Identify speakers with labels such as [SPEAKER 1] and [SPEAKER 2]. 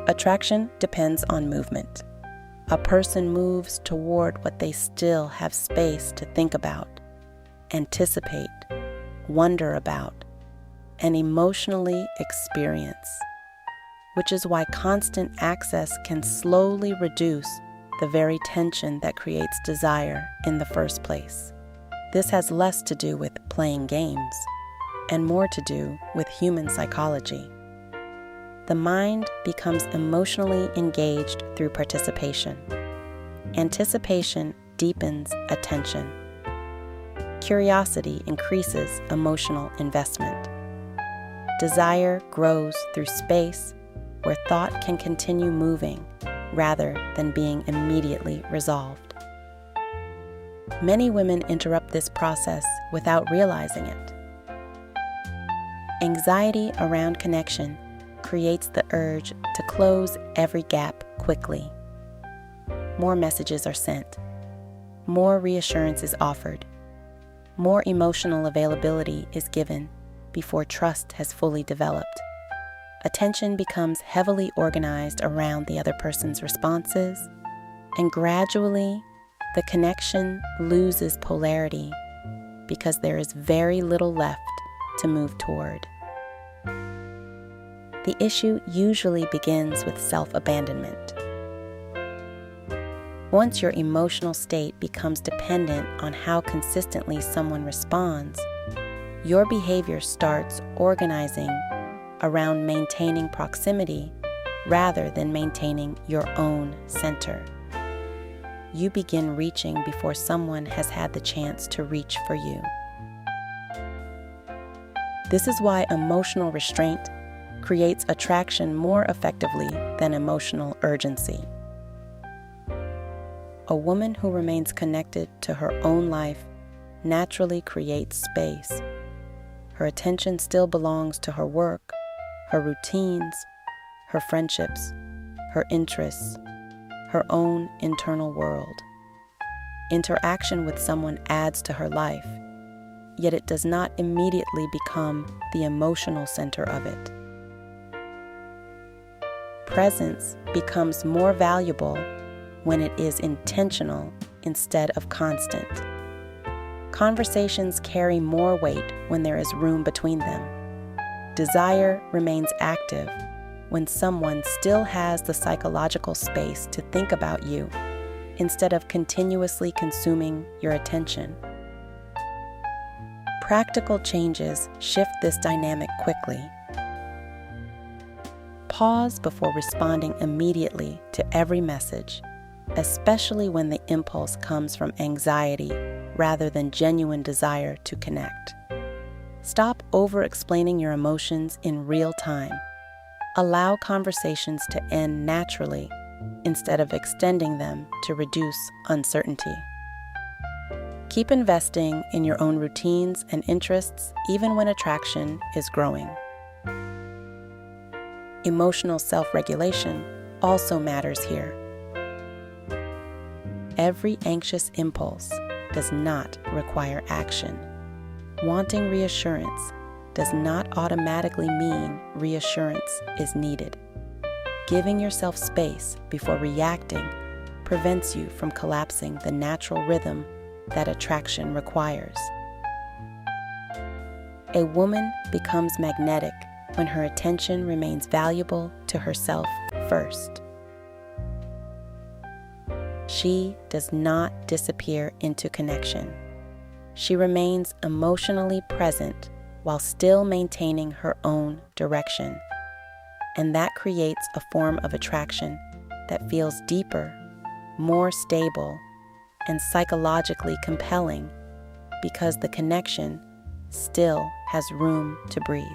[SPEAKER 1] Attraction depends on movement. A person moves toward what they still have space to think about, anticipate, wonder about, and emotionally experience, which is why constant access can slowly reduce the very tension that creates desire in the first place. This has less to do with playing games and more to do with human psychology. The mind becomes emotionally engaged through participation. Anticipation deepens attention. Curiosity increases emotional investment. Desire grows through space where thought can continue moving rather than being immediately resolved. Many women interrupt this process without realizing it. Anxiety around connection creates the urge to close every gap quickly. More messages are sent. More reassurance is offered. More emotional availability is given before trust has fully developed. Attention becomes heavily organized around the other person's responses, and gradually, the connection loses polarity because there is very little left to move toward. The issue usually begins with self-abandonment. Once your emotional state becomes dependent on how consistently someone responds, your behavior starts organizing around maintaining proximity rather than maintaining your own center. You begin reaching before someone has had the chance to reach for you. This is why emotional restraint creates attraction more effectively than emotional urgency. A woman who remains connected to her own life naturally creates space. Her attention still belongs to her work, her routines, her friendships, her interests, her own internal world. Interaction with someone adds to her life, yet it does not immediately become the emotional center of it. Presence becomes more valuable when it is intentional instead of constant. Conversations carry more weight when there is room between them. Desire remains active when someone still has the psychological space to think about you instead of continuously consuming your attention. Practical changes shift this dynamic quickly. Pause before responding immediately to every message, especially when the impulse comes from anxiety rather than genuine desire to connect. Stop over-explaining your emotions in real time. Allow conversations to end naturally instead of extending them to reduce uncertainty. Keep investing in your own routines and interests even when attraction is growing. Emotional self-regulation also matters here. Every anxious impulse does not require action. Wanting reassurance does not automatically mean reassurance is needed. Giving yourself space before reacting prevents you from collapsing the natural rhythm that attraction requires. A woman becomes magnetic when her attention remains valuable to herself first. She does not disappear into connection. She remains emotionally present while still maintaining her own direction. And that creates a form of attraction that feels deeper, more stable, and psychologically compelling because the connection still has room to breathe.